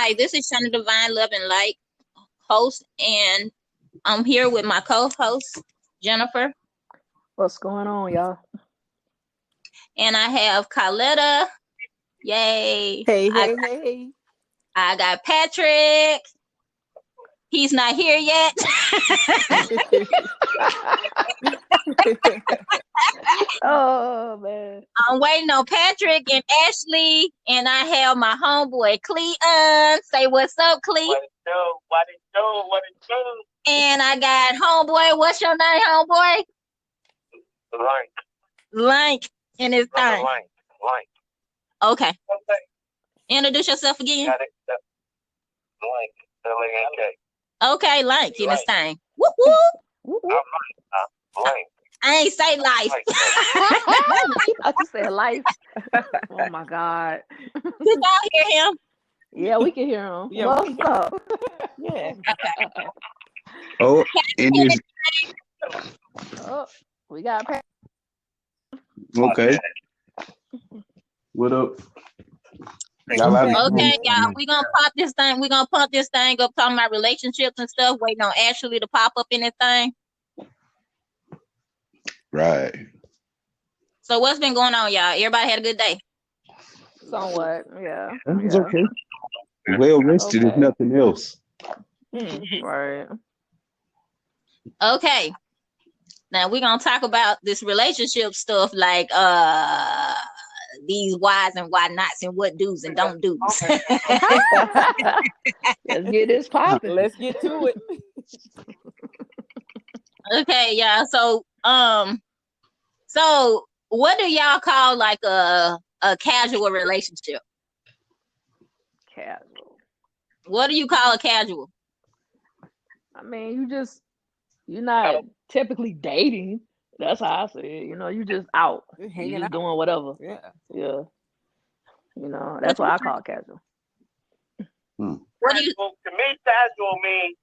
Hi, this is Shana Divine Love and Light, host, and I'm here with my co-host, Jennifer, What's going on, y'all? and I have Carletta. Yay. Hey. I got Patrick. He's not here yet. Oh man. I'm waiting on Patrick and Ashley, and I have my homeboy Cleon. Say what's up, Cle. What it do? And I got homeboy. What's your name, homeboy? Lank. And it's time. Lank. Okay. Introduce yourself again. Got it. Lank. L-A-N-K. Okay, Lank in this thing. Woo woo. Lank. I ain't say life. I just said life. Oh my God. Did y'all hear him? Yeah, we can hear him. Yeah, What's up? Yeah. Oh, and it's Oh, we got Pat. okay. What up? Okay, y'all. We gonna pop this thing. We gonna pump this thing up talking about relationships and stuff. Waiting on Ashley to pop up in this thing. Right. So what's been going on, y'all? Everybody had a good day. Somewhat, yeah. That was okay. Well rested if nothing else. Right. Okay. Now we're gonna talk about this relationship stuff, like these whys and why nots and what do's and don't do's. Let's get this popping. Let's get to it. Okay, y'all. So what do y'all call like a casual relationship? Casual. What do you call a casual? I mean, you're not typically dating. That's how I say it. You just out. You're You hanging just out. doing whatever. Yeah. Yeah. That's what I call casual. What do you? To me, casual means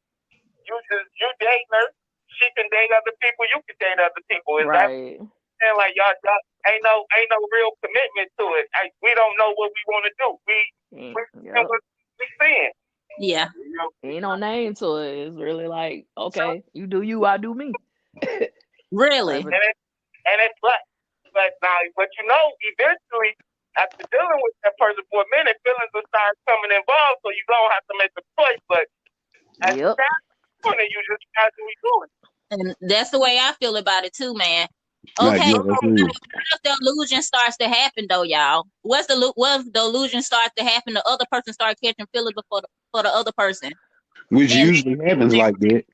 you date her. She can date other people. You can date other people. Is Right. that like y'all ain't no real commitment to it? We don't know what we want to do. We Yep. what we saying. Yeah. Ain't no name to it. It's really like, okay, you do you, I do me. Really? And it's but now, eventually, after dealing with that person for a minute, feelings will start coming involved. So you don't have to make a choice. But at Yep. that point, you just casually do it. And that's the way I feel about it too, man. Right, Okay, yeah, that's real. what if the illusion starts to happen though, y'all? What if the illusion starts to happen? The other person starts catching feelings for the other person. Which And- usually happens like that.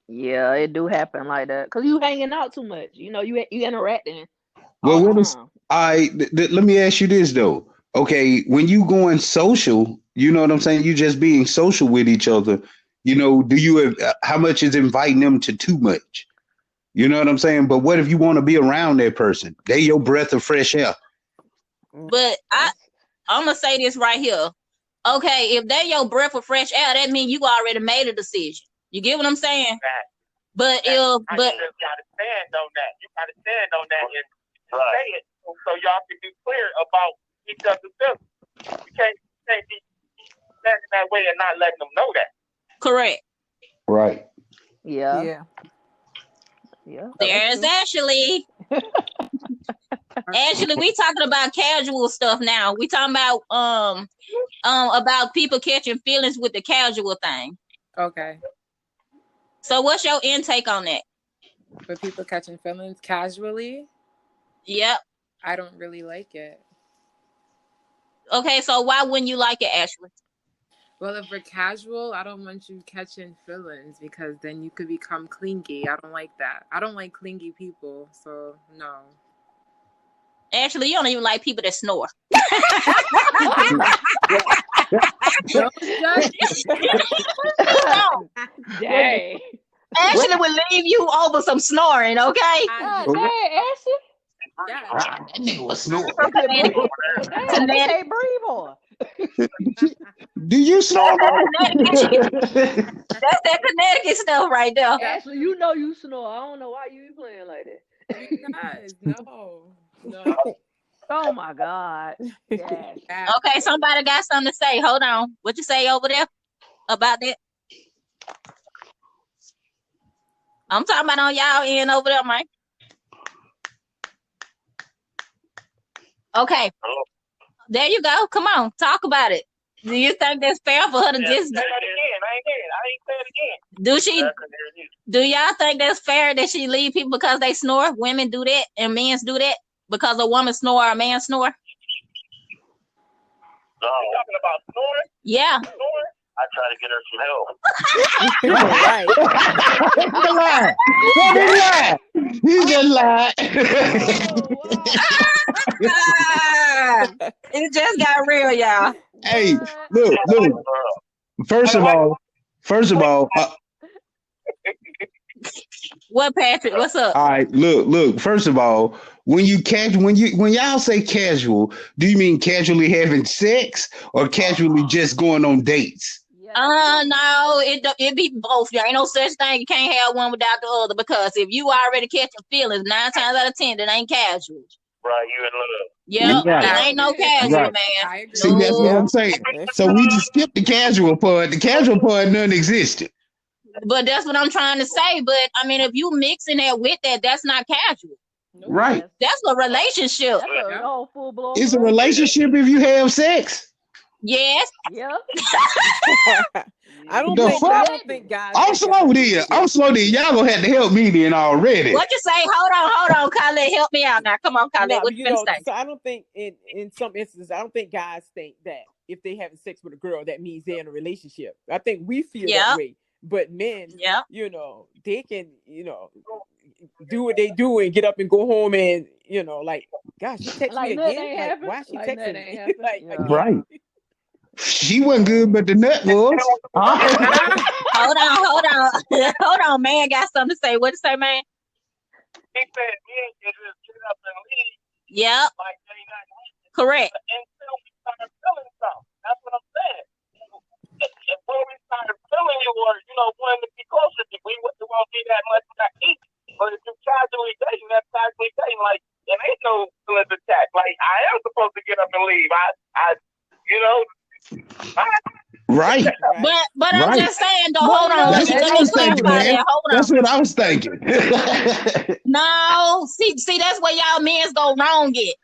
Yeah, it do happen like that. Cause you hanging out too much. You interacting. Well, all what the is time. let me ask you this though. Okay, when you going social, you know what I'm saying? You just being social with each other. Do you how much is inviting them to too much? You know what I'm saying? But what if you want to be around that person? They your breath of fresh air. But I'm gonna say this right here. Okay, if they your breath of fresh air, that means you already made a decision. You get what I'm saying? But You gotta stand on that. You gotta stand on that and say it so y'all can be clear about each other's feelings. You can't be standing that way and not letting them know that. correct. Right. Yeah. There's Ashley. Ashley, we talking about casual stuff now. We talking about people catching feelings with the casual thing. Okay. So what's your intake on that? For people catching feelings casually, Yep. I don't really like it. Okay, so why wouldn't you like it, Ashley? Well, if we're casual, I don't want you catching feelings because then you could become clingy. I don't like that. I don't like clingy people, so no. Ashley, you don't even like people that snore. Don't judge Dang. Ashley will leave you over some snoring, okay? God dang, Ashley. Yeah. That nigga was snoring. Damn, they can't breathe on. Do you snore? That's that Connecticut stuff right there. Ashley, you know you snore. I don't know why you playing like that. Because no. Oh my God. Yes. Okay, somebody got something to say. Hold on. What you say over there about that? I'm talking about on y'all end over there, Mike. Okay. There you go. Come on, talk about it. Do you think that's fair for her to just? Say that again. I ain't say it again. Do she? Do y'all think that's fair that she leave people because they snore? Women do that and men do that because a woman snore or a man snore? No. You talking about snoring? Yeah. Snoring? I try to get her some help. He just lied. It just got real, y'all. Hey, look. First of all, what, Patrick? What's up? all right, look. First of all, when y'all say casual, do you mean casually having sex or casually just going on dates? No, it be both. There ain't no such thing. You can't have one without the other because if you already catching feelings, 9 times out of 10, it ain't casual. Right, you in love. Yeah, Right. it ain't no casual, Right. man. I agree. See, that's what I'm saying. So we just skipped the casual part. The casual part none existed. But that's what I'm trying to say. But I mean, if you mixing that with that, that's not casual. Right. That's a relationship. That's a whole full blown. It's a relationship if you have sex. Yes. Yeah. I don't The think fuck? guys. I'm slow there. Y'all gonna have to help me then already. What you say? Hold on, Khaled. Help me out now. Come on, Khaled. No, What you finna say? so I don't think in some instances, I don't think guys think that if they having sex with a girl, that means they're in a relationship. I think we feel that way. But men, they can, do what they do and get up and go home and, like, gosh, she texted me again. Like, why she texting me? Right. She wasn't good, but the nut was. Hold on, man. Got something to say. What to say, man? He said men can just get up and leave. Yep. Like they not happening. Correct. Until we start feeling something. That's what I'm saying. If when we started feeling you or, wanting to be closer to you, we won't be that much to eat. But if you casually dating, that's casually dating. Like, there ain't no feelings attached. Like, I am supposed to get up and leave. Right. But I'm just saying, though, hold on. Let me thinking, man. Hold on. That's what I was thinking. No, see, that's where y'all men's go wrong at.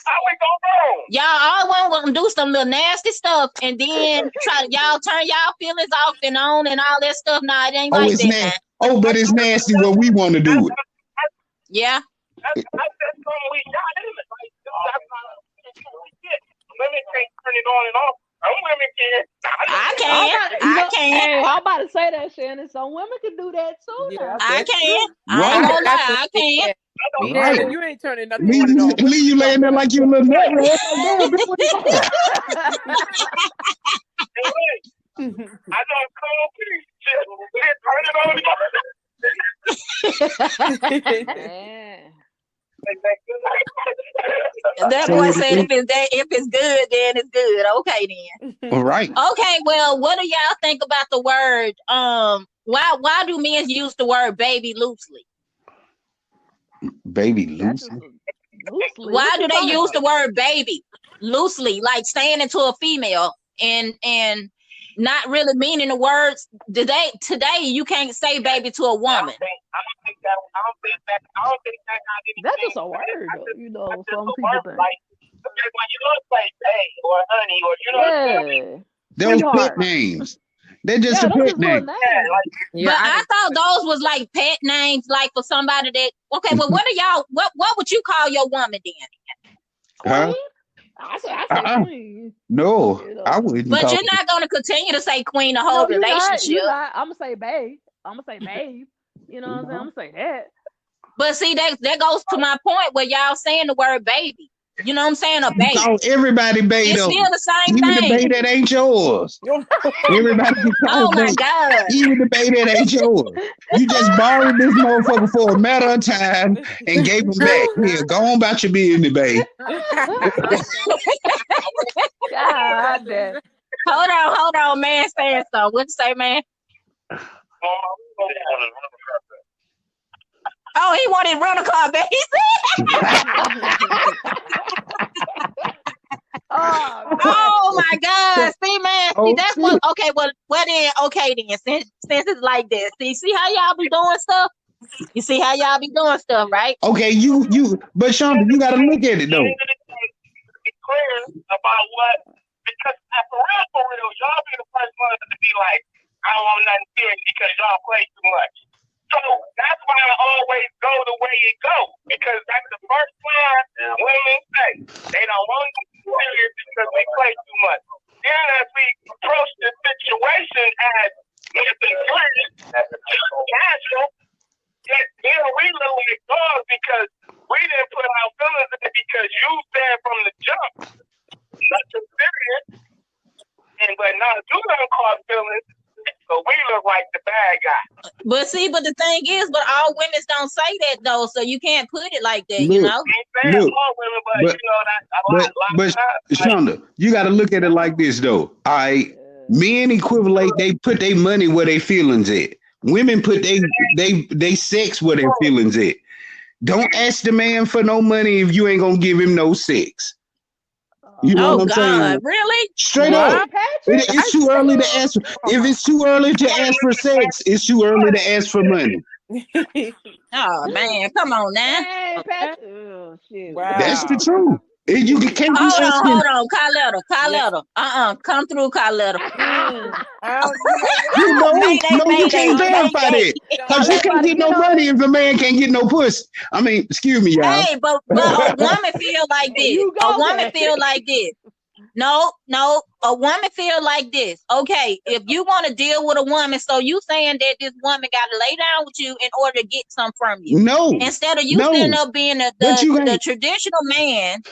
How we go wrong? Y'all all want to do some little nasty stuff and then y'all turn y'all feelings off and on and all that stuff. Nah, it ain't like that. But it's nasty when we want to do it. Yeah. That's something we got in it. Like, that's not we get. Women can't turn it on and off. Some women can. I can. Hey, I'm about to say that, Shannon. Some women can do that too. Yeah, I can. Right. I ain't gonna lie, I can. Right. You ain't turning nothing Leave you laying there like you a little nut. I know cool. Turn it on. That boy said if it's good, then it's good. Okay, then. All right. Okay, well, what do y'all think about the word? Why do men use the word baby loosely? Baby loosely? Why do they use the word baby loosely, like saying it to a female and not really meaning the words? Today you can't say baby to a woman. I don't think that that's just a word, though. Some people think. Like, when you look like hey or honey or those pet names. They're just a pet name. But I thought those was like pet names, like for somebody that. Okay, well, what would you call your woman then? Huh? I say queen. No, I wouldn't. But you're not going to continue to say queen the whole relationship. I'm gonna say babe. I'm gonna say babe. You know what I'm saying? I'm gonna say that. But see, that goes to my point where y'all saying the word baby. You know what I'm saying? A baby. Call everybody baby. It's still the same Even thing. the baby that ain't yours. Everybody can call oh my God. Even the baby that ain't yours. You just borrowed this motherfucker for a matter of time and gave him back. Here, go on about your business, babe. God damn. Hold on, man. Saying something. What you say, man? Oh, he wanted rental car, baby. Oh my God! See, man, see that's what. Okay, well then, okay then. Since it's like this, see how y'all be doing stuff. You see how y'all be doing stuff, right? Okay, but Shonda, you got to look at it though. Be clear about what, because for real, y'all be the first ones to be like, I don't want nothing serious because y'all play too much. So that's why I always go the way it goes, because that's the first time women say they don't want to be serious because we play too much. Then as we approach the situation as nothing serious, casual, then we look like dogs because we didn't put our feelings in it because you said from the jump, nothing serious, but now you don't cause feelings. So we look like the bad guy. But the thing is, but all women don't say that though, so you can't put it like that, you know. But Shonda, you got to look at it like this though. All right, men equivalent, they put their money where their feelings at. Women put they sex where their feelings at. Don't ask the man for no money if you ain't gonna give him no sex. You know what I'm saying? Really? Straight up. It's too early to ask. If it's too early to ask for sex, it's too early to ask for money. Oh man, come on now. Hey, Patrick. Oh, shit. Wow. That's the truth. You can't be asking. Hold on, Carletta. Come through, Carletta. You can't verify that. Because you can't get no money if a man can't get no pussy. I mean, excuse me, y'all. Hey, but a woman feel like this. A woman feel like this. No, a woman feel like this. Okay, if you want to deal with a woman, so you saying that this woman got to lay down with you in order to get some from you. No. Instead of you sitting up being the traditional man.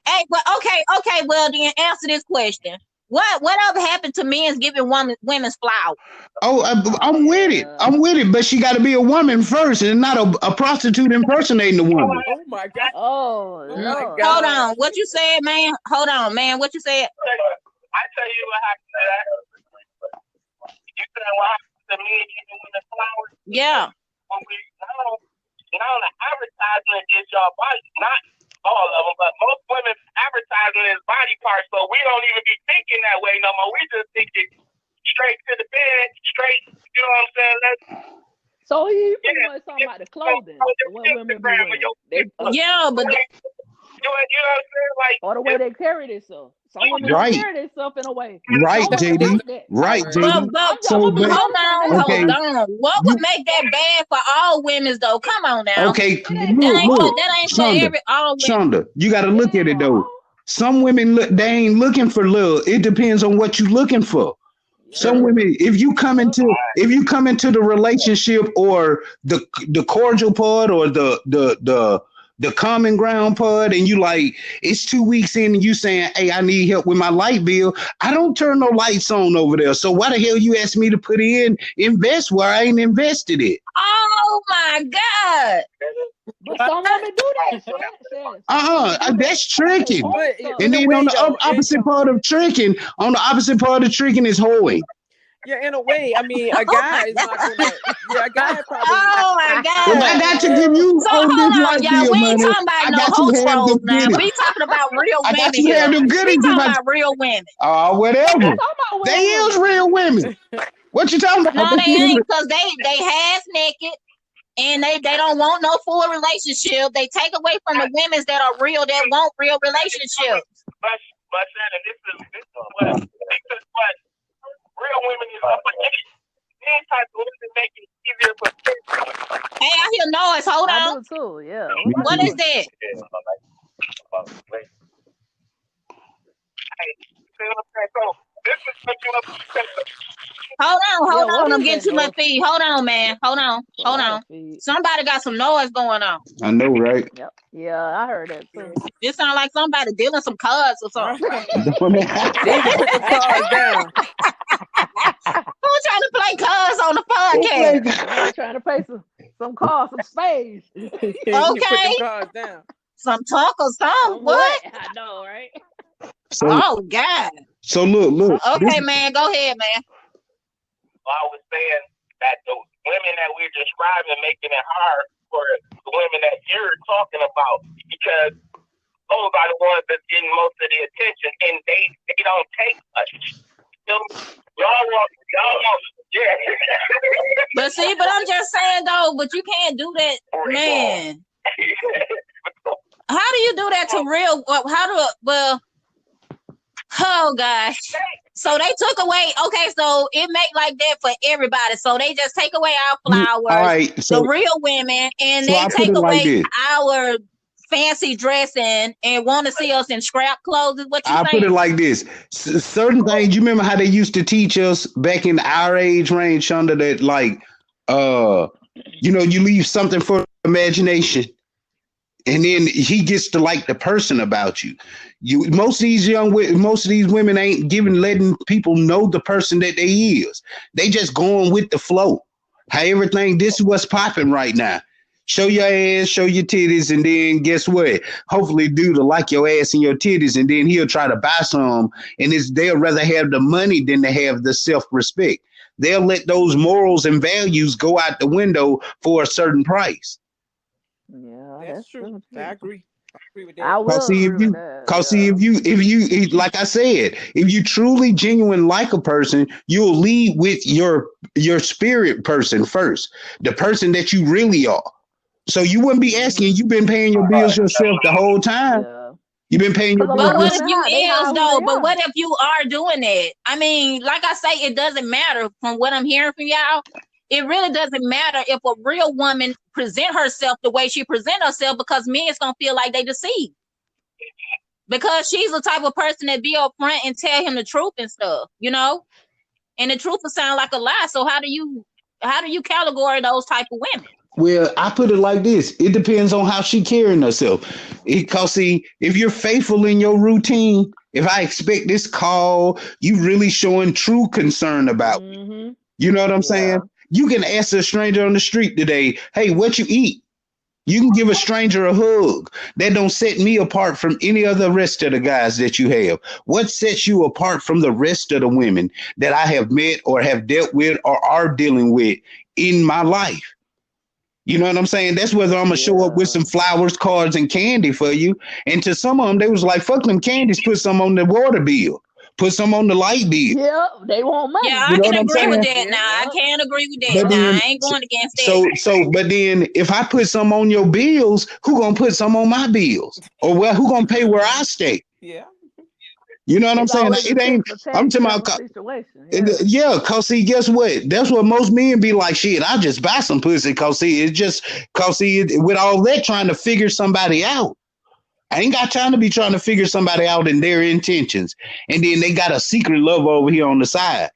Hey, but okay, well then answer this question. Whatever happened to men's giving women's flowers? Oh, I'm with it, but she got to be a woman first and not a prostitute impersonating a woman. Oh my God. Oh my God. Hold on, what you said, man? Hold on, man, what you said? I tell you what happened to that. You said what happened to men giving women flowers? Yeah. When we now the advertisement is your body, not all of them, but most women advertising is body parts, so we don't even be thinking that way no more. We just thinking straight to the bed, straight, you know what I'm saying? So he pretty much talking about the clothing, what women be wearing. Yeah, but you know what I'm saying? Like, or the way they carry themselves. Some women don't carry themselves in a way. Right, JD. Right, JD. Hold on. What would make that bad for all women though? Come on now. Okay, look, that ain't Shonda, for all women. Shonda, you got to look at it though. Some women they ain't looking for love. It depends on what you're looking for. Some women, if you come into the relationship or the cordial part or the common ground part, and you like it's 2 weeks in and you saying, hey, I need help with my light bill. I don't turn no lights on over there. So why the hell you ask me to put invest where I ain't invested it? Oh my God. But some women do that. That's tricking. And then on the opposite part of tricking, is hoeing. Yeah, in a way. I mean, a guy is not gonna. Yeah, a guy probably. Oh my God! Well, I got to give you this light bill, we ain't talking about no host roles now. We talking about real women. I got to have them goodies. We talking about real women. Whatever. They is real women. What you talking about? No, they ain't, because they half naked. And they don't want no full relationship. They take away from the women that are real, that want real relationships. But Shannon, this is what real women is up against. These types of women make it easier for people. Hey, I hear noise. Hold on. I do too, yeah. What is that? Hold on. I'm getting too much feed. Hold on, man. Hold on. Somebody got some noise going on. I know, right? Yep. Yeah, I heard that too. This sounds like somebody dealing some cards or something. Who's trying to play cards on the podcast? Trying to play some cards, some spades. Okay. Some talk or something. What? I know, right? Oh God. So look. Okay, man. Go ahead, man. I was saying that those women that we're describing making it hard for the women that you're talking about, because those are the ones that's getting most of the attention, and they don't take much. Y'all want, yeah. But I'm just saying though, but you can't do that, man. How do you do that to real? Oh gosh. So they took away. Okay, so it make like that for everybody. So they just take away our flowers, all right, so the real women, and so they I put take it like away this. our fancy dressing and want to see us in scrap clothes. Is what you I saying? put it like this: certain things. You remember how they used to teach us back in our age range, Shonda, that like, you leave something for imagination, and then he gets to like the person about you. Most of these women ain't letting people know the person that they is. They just going with the flow. How everything. This is what's popping right now. Show your ass, show your titties, and then guess what? Hopefully, dude will like your ass and your titties, and then he'll try to buy some. And they'll rather have the money than to have the self-respect. They'll let those morals and values go out the window for a certain price. Yeah, that's true. I agree. I agree with that. I will agree with that. If you, like I said, if you truly genuine like a person, you'll lead with your spirit person first, the person that you really are. So you wouldn't be asking. You've been paying your bills yourself the whole time. Yeah. You've been paying your bills. But what if you is though? But what if you are doing that? I mean, like I say, it doesn't matter. From what I'm hearing from y'all, it really doesn't matter if a real woman present herself the way she present herself, because men is gonna feel like they deceived. Because she's the type of person that be up front and tell him the truth and stuff, and the truth will sound like a lie. So how do you categorize those type of women? Well, I put it like this. It depends on how she carrying herself. Because see, if you're faithful in your routine, if I expect this call, you really showing true concern about me. You know what I'm saying? You can ask a stranger on the street today, hey, what you eat? You can give a stranger a hug. That don't set me apart from any of the rest of the guys that you have. What sets you apart from the rest of the women that I have met or have dealt with or are dealing with in my life? You know what I'm saying? That's whether I'm going to show up with some flowers, cards, and candy for you. And to some of them, they was like, fuck them candies, put some on the water bill. Put some on the light bill. Yeah, they want money. Yeah, I can agree with that. Now I can agree with that. Now I ain't going against that. But then if I put some on your bills, who gonna put some on my bills? Or who gonna pay where I stay? Yeah. You know what I'm saying? It ain't. I'm talking about. Cause see, guess what? That's what most men be like. Shit, I just buy some pussy. Cause see, with all that trying to figure somebody out. I ain't got time to be trying to figure somebody out and their intentions. And then they got a secret love over here on the side.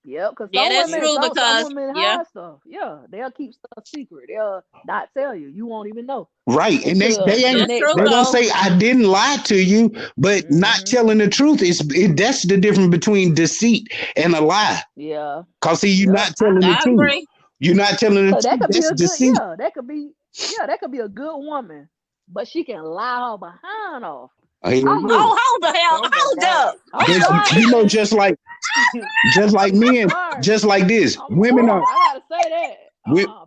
Yep, because that's true. Because some women hide stuff. Yeah, they'll keep stuff secret. They'll not tell you. You won't even know. Right, and they don't say I didn't lie to you, but not telling the truth that's the difference between deceit and a lie. Yeah, because see, you're not telling the truth. Agree. You're not telling the truth. That could be a deceit. good. That could be a good woman, but she can lie her behind off. Hold the hell, hold up. You know, just like men, just like this, women are. I gotta say that,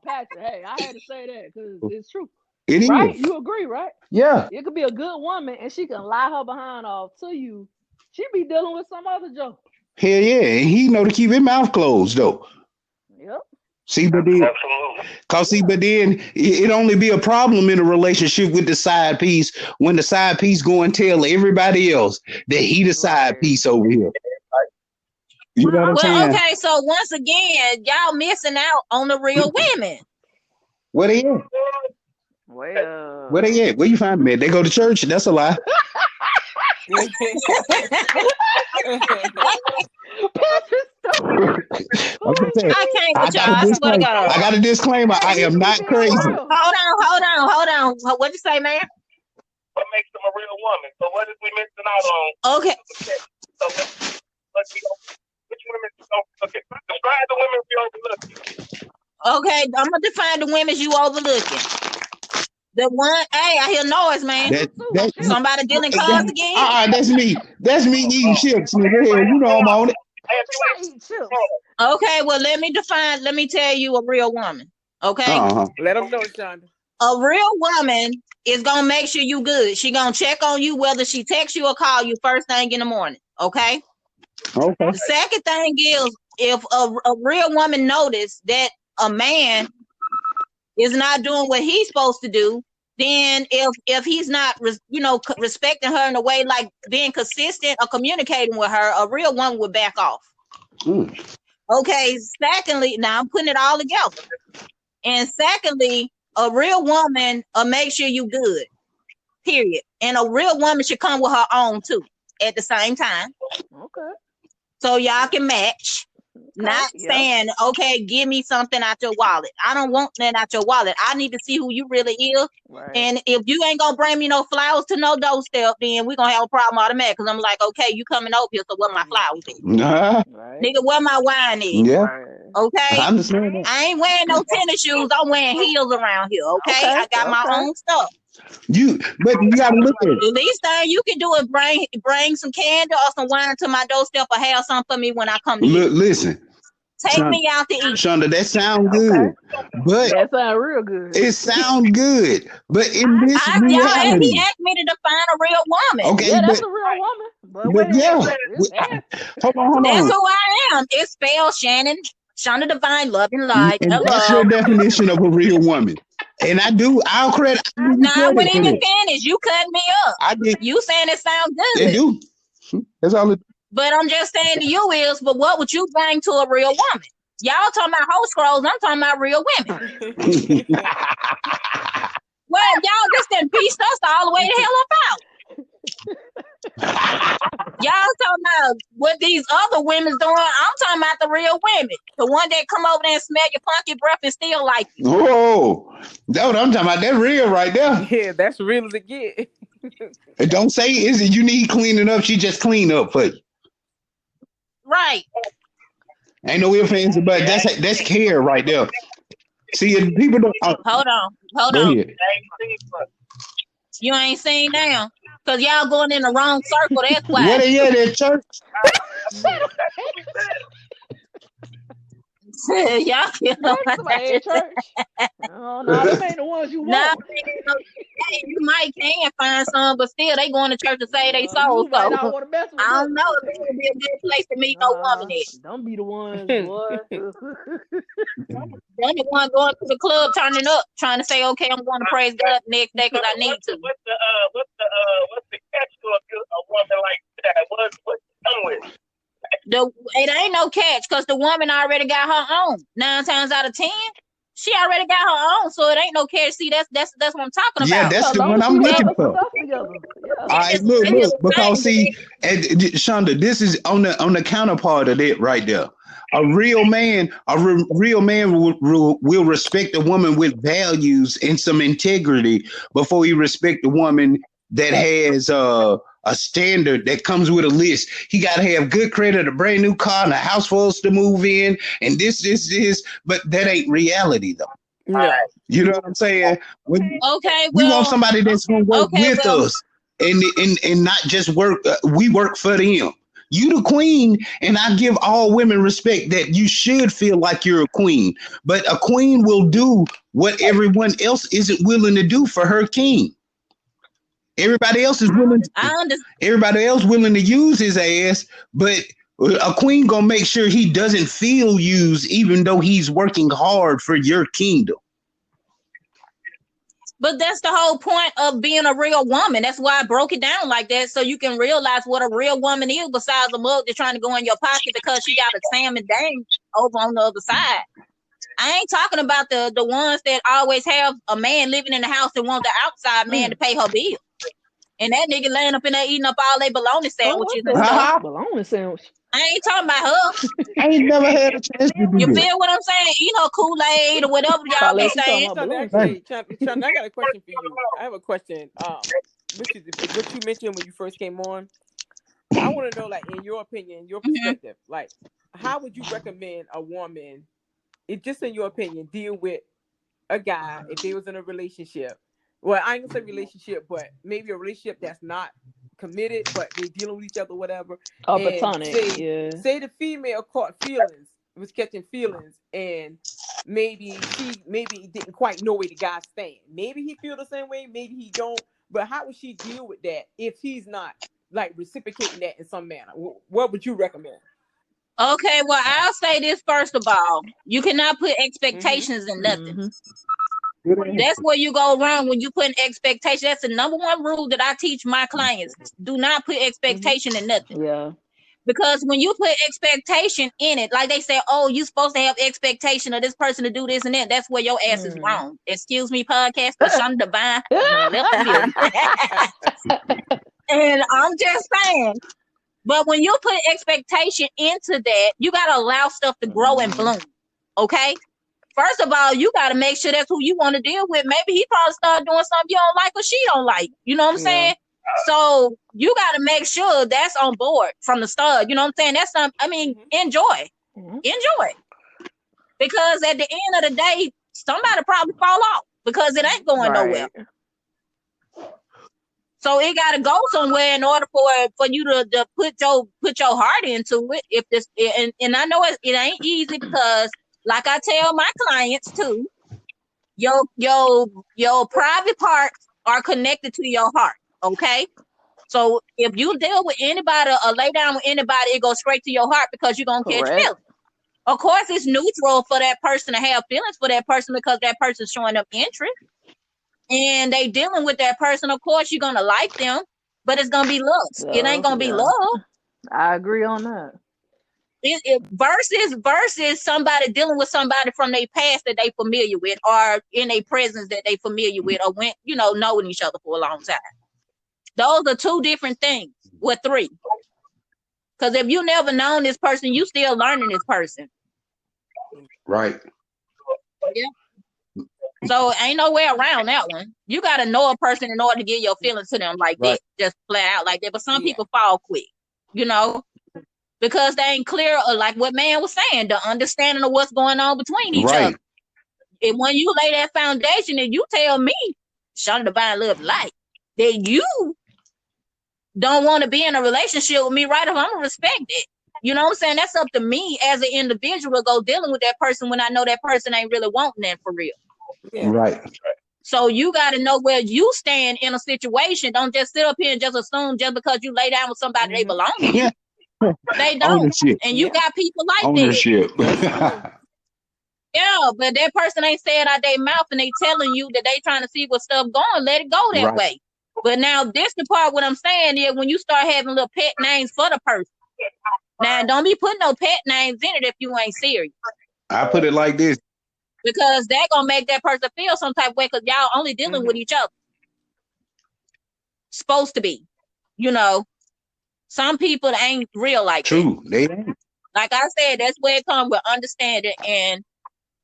Patrick. Hey, I had to say that because it's true. It right? is. You agree, right? Yeah. It could be a good woman, and she can lie her behind off to you. She be dealing with some other joke. Hell yeah, and he know to keep his mouth closed though. Yep. See, but then, it only be a problem in a relationship with the side piece when the side piece go and tell everybody else that he the side piece over here. You know what I'm saying? Okay, so once again, y'all missing out on the real women. Where they at? Where they at? Where you find them at? They go to church? That's a lie. I can't with y'all. I swear to God. I got a disclaimer. I am not crazy. Hold on. What'd you say, man? What makes them a real woman? So what is we missing out on? Okay. So which women? Okay, describe the women we overlooking. Okay, I'm gonna define the women you overlooking. The one, hey, I hear noise, man. Somebody dealing cards again? That's me. That's me eating chips, nigga. You know I'm on it. Okay, well, let me tell you a real woman. Okay? Let them know, Shonda. A real woman is gonna make sure you good. She gonna check on you whether she texts you or call you first thing in the morning. Okay? Okay. The second thing is, if a real woman notice that a man is not doing what he's supposed to do, then if he's not respecting her in a way, like being consistent or communicating with her, a real woman would back off. Okay. Secondly, now I'm putting it all together. And secondly, a real woman make sure you good. Period. And a real woman should come with her own too at the same time. Okay. So y'all can match. Not saying, okay, give me something out your wallet. I don't want that out your wallet. I need to see who you really is. Right. And if you ain't gonna bring me no flowers to no doorstep, then we're gonna have a problem automatic. Because I'm like, okay, you coming over here, so what my flowers is? Right. Nigga, where my wine is? Yeah. Okay. I understand that. I ain't wearing no tennis shoes. I'm wearing heels around here. Okay. I got my own stuff. But you gotta look at it. The least thing you can do is bring some candy or some wine to my doorstep or have something for me when I come to you. Listen. Take me out to eat. Shonda, that sounds good. But that sounds real good. It sounds good. But in this reality, he asked me to define a real woman. Okay, that's a real woman. But hold on. That's who I am. It's spelled Shonda Divine, love and light. And that's your definition of a real woman. And I'll credit. Nah, I wouldn't even finish. You cut me up. I did. You saying it sounds good. It do. That's all it. But I'm just saying to you but what would you bring to a real woman? Y'all talking about hoe scrolls. I'm talking about real women. Well, y'all just done pieced us all the way the hell about. Y'all talking about what these other women's doing. I'm talking about the real women. The one that come over there and smell your funky breath and still like you. Oh, that's what I'm talking about. That real right there. Yeah, that's real as it get. And don't say you need cleaning up. She just clean up for you. Right. Ain't no ifs, ands, but that's care right there. See, if people don't. Hold on. Ahead. You ain't seen now, cause y'all going in the wrong circle. That's why. What are you at church? Y'all somebody at church. Oh no, them ain't the ones you want. You might can find some, but still they going to church to say they soul. So I don't know if it would be a good place to meet no woman at. Don't be the ones, boy. Don't the one going to the club turning up, trying to say, okay, I'm going to praise God next day because I need to. What's the catch to a woman like that? What's the come with? It ain't no catch because the woman already got her own. 9 times out of 10, she already got her own, so it ain't no catch. See, that's what I'm talking about. Yeah, that's the one I'm looking for. All right, look, because see, Shonda, this is on the counterpart of it right there. A real man will respect a woman with values and some integrity before he respect a woman that has a standard that comes with a list. He got to have good credit, a brand new car, and a house for us to move in, and this. But that ain't reality, though. Yeah. You know what I'm saying? We want somebody that's gonna work with us, and not just work. We work for them. You the queen, and I give all women respect that you should feel like you're a queen. But a queen will do what everyone else isn't willing to do for her king. Everybody else is willing. Everybody else willing to use his ass, but a queen gonna make sure he doesn't feel used, even though he's working hard for your kingdom. But that's the whole point of being a real woman. That's why I broke it down like that, so you can realize what a real woman is. Besides a mug that's trying to go in your pocket because she got a Sam and Dame over on the other side. I ain't talking about the ones that always have a man living in the house and want the outside man to pay her bill. And that nigga laying up in there eating up all they bologna sandwiches. Bologna sandwich. I ain't talking about her. I ain't never had a chance to do You feel what I'm saying? Eat her Kool-Aid or whatever y'all be saying. I got a question for you. I have a question. What you mentioned when you first came on, I want to know, like, in your opinion, your perspective, like, how would you recommend a woman, just in your opinion, deal with a guy if they was in a relationship? Well, I ain't gonna say relationship, but maybe a relationship that's not committed, but they dealing with each other, whatever. Oh, platonic. Say the female caught feelings, was catching feelings, and maybe he didn't quite know where the guy stand. Maybe he feel the same way, maybe he don't. But how would she deal with that if he's not like reciprocating that in some manner? What would you recommend? Okay, well, I'll say this first of all. You cannot put expectations in nothing. That's where you go wrong when you put an expectation. That's the number one rule that I teach my clients. Do not put expectation in nothing. Yeah. Because when you put expectation in it, like they say, oh, you're supposed to have expectation of this person to do this and that. That's where your ass is wrong. Excuse me, podcast, but Shonda Divine. And I'm just saying. But when you put expectation into that, you got to allow stuff to grow and bloom. Okay? First of all, you got to make sure that's who you want to deal with. Maybe he probably started doing something you don't like or she don't like. You know what I'm saying? So you got to make sure that's on board from the start. You know what I'm saying? That's something, I mean, enjoy. Enjoy. Because at the end of the day, somebody probably fall off because it ain't going nowhere. So it got to go somewhere in order for you to put your heart into it. If this and I know it ain't easy because, like I tell my clients too, your private parts are connected to your heart. Okay, so if you deal with anybody or lay down with anybody, it goes straight to your heart because you're gonna catch feelings. Of course, it's neutral for that person to have feelings for that person because that person's showing up interest. And they dealing with that person, of course, you're gonna like them, but it's gonna be lust. It ain't gonna be love. I agree on that. Versus somebody dealing with somebody from their past that they familiar with, or in a presence that they familiar with, or went, knowing each other for a long time. Those are two different things. Or three. Because if you never known this person, you still learning this person. Right. Yeah. So ain't no way around that one. You got to know a person in order to get your feelings to them like that, just flat out like that. But some people fall quick, because they ain't clear, like what man was saying, the understanding of what's going on between each other. And when you lay that foundation and you tell me, Shonda Divine Love Light, that you don't want to be in a relationship with me, right? I'm going to respect it. You know what I'm saying? That's up to me as an individual to go dealing with that person when I know that person ain't really wanting that for real. Yeah. Right. So you got to know where you stand in a situation. Don't just sit up here and just assume just because you lay down with somebody they belong to you. They don't. Ownership. And you got people like that. Yeah, but that person ain't saying out their mouth and they telling you that they trying to see what stuff going. Let it go that way. But now this the part what I'm saying is when you start having little pet names for the person. Now don't be putting no pet names in it if you ain't serious. I put it like this. Because that gonna make that person feel some type of way because y'all only dealing with each other. Supposed to be. Some people ain't real like True. that. They ain't. Like I said, that's where it comes with understanding and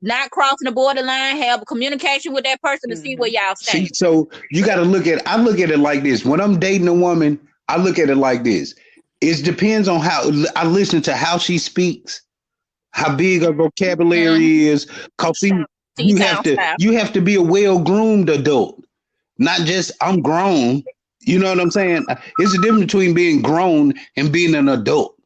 not crossing the borderline, have a communication with that person to see where y'all stand. See, so you got to I look at it like this. When I'm dating a woman, I look at it like this. It depends on how I listen to how she speaks, how big her vocabulary is. Cause you have to be a well-groomed adult, not just I'm grown. You know what I'm saying? It's a difference between being grown and being an adult.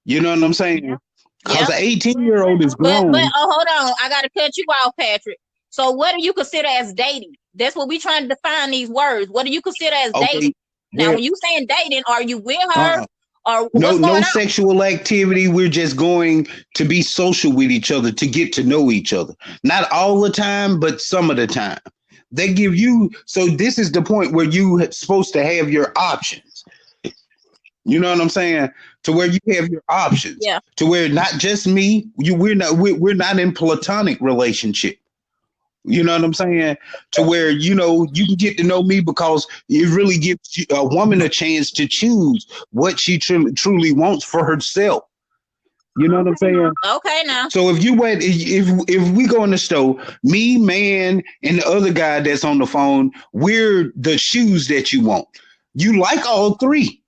You know what I'm saying? Because an 18-year-old is grown. But hold on. I got to cut you off, Patrick. So what do you consider as dating? That's what we trying to define these words. What do you consider as dating? Now, when you saying dating, are you with her? Or no sexual activity. We're just going to be social with each other to get to know each other. Not all the time, but some of the time. They give you, so this is the point where you're supposed to have your options. You know what I'm saying? To where you have your options. Yeah. To where not just me, we're not in platonic relationship. You know what I'm saying? To where, you can get to know me because it really gives a woman a chance to choose what she truly wants for herself. You know what I'm saying? Okay, now. So if we go in the store, me, man, and the other guy that's on the phone, we're the shoes that you want. You like all three,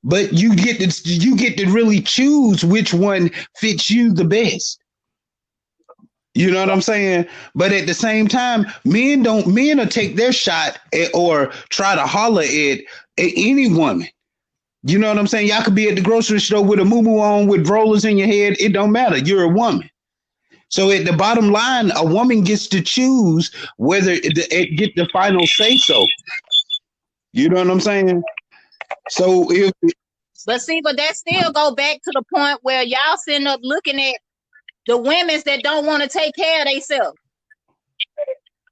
but you get to really choose which one fits you the best. You know what I'm saying? But at the same time, men will take their shot or try to holler at any woman. You know what I'm saying? Y'all could be at the grocery store with a muumuu on with rollers in your head. It don't matter. You're a woman. So at the bottom line, a woman gets to choose whether it get the final say so. You know what I'm saying? So if but that still go back to the point where y'all sitting up looking at the women that don't want to take care of themselves.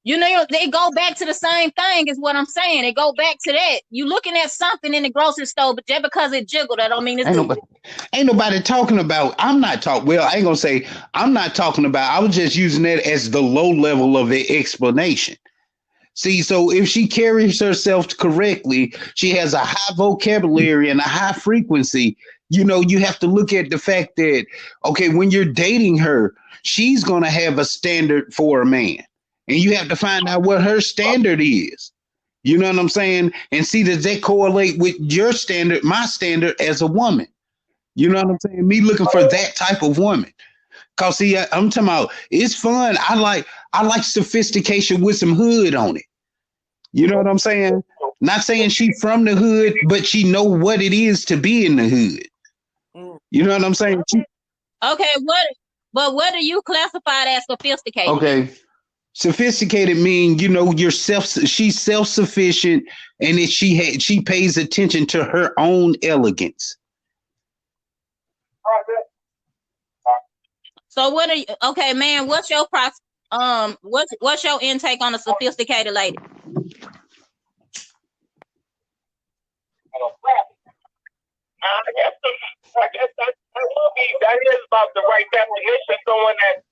You know, they go back to the same thing is what I'm saying. They go back to that. You looking at something in the grocery store, but just because it jiggled, that don't mean it's good. Ain't nobody talking about, I ain't gonna say I'm not talking about, I was just using that as the low level of the explanation. See, so if she carries herself correctly, she has a high vocabulary and a high frequency. You know, you have to look at the fact that, okay, when you're dating her, she's going to have a standard for a man. And you have to find out what her standard is. You know what I'm saying? And see, does that correlate with your standard, my standard as a woman? You know what I'm saying? Me looking for that type of woman. Cause see, I'm talking about it's fun. I like sophistication with some hood on it. You know what I'm saying? Not saying she from the hood, but she know what it is to be in the hood. You know what I'm saying? Okay, what do you classify as sophisticated? Okay. Sophisticated mean, you know, she's self-sufficient and that she pays attention to her own elegance. So okay, man, what's your what's your intake on a sophisticated lady? I guess that is about the right definition. Someone that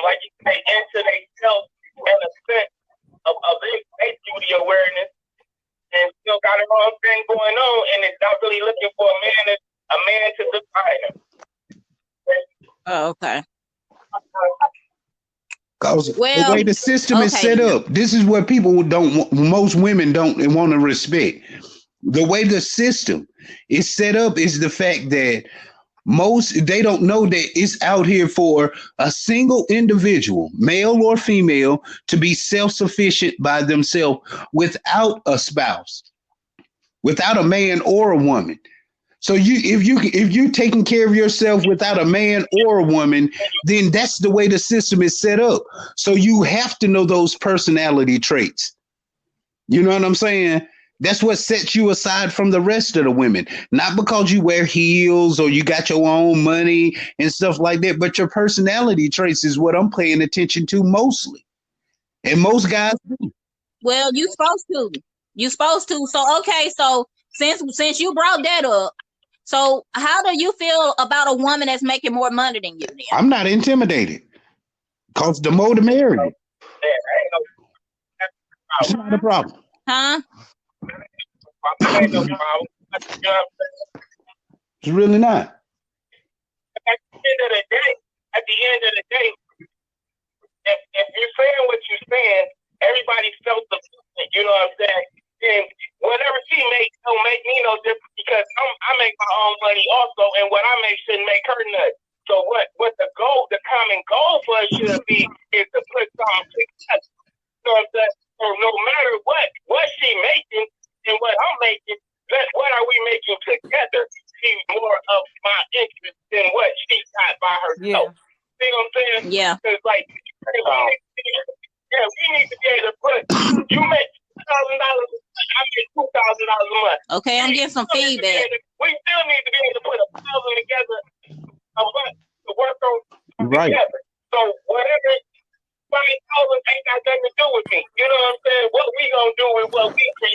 like you say, into themselves in a sense of their beauty awareness and still got her own thing going on, and it's not really looking for a man to define her. Oh, okay. Because the way the system is set up, this is what most women don't want to respect. The way the system is set up is the fact that they don't know that it's out here for a single individual, male or female, to be self-sufficient by themselves without a spouse, without a man or a woman. So if you're taking care of yourself without a man or a woman, then that's the way the system is set up. So you have to know those personality traits. You know what I'm saying? That's what sets you aside from the rest of the women, not because you wear heels or you got your own money and stuff like that, but your personality traits is what I'm paying attention to mostly. And most guys do. Well, you're supposed to. So, okay. So since you brought that up, so how do you feel about a woman that's making more money than you then? I'm not intimidated because the more the merrier. It's not a problem. Huh? It's really not. At the end of the day, if you're saying what you're saying, everybody felt the, you know what I'm saying? And whatever she makes don't make me no difference because I make my own money also, and what I make shouldn't make her nuts. So what the common goal for us should be is to put something together. You know what I'm saying? So no matter what she making and what I'm making, what are we making together? She's more of my interest than what she got by herself. Yeah. See what I'm saying? Yeah. Because like, we need to be able to put, you make $2,000, I make $2,000 a month. Okay, I'm getting some feedback. We still need to be able to put $1,000 together a month to work on together. So whatever, $5,000 ain't got nothing to do with me. You know what I'm saying? What we gonna do is what we can.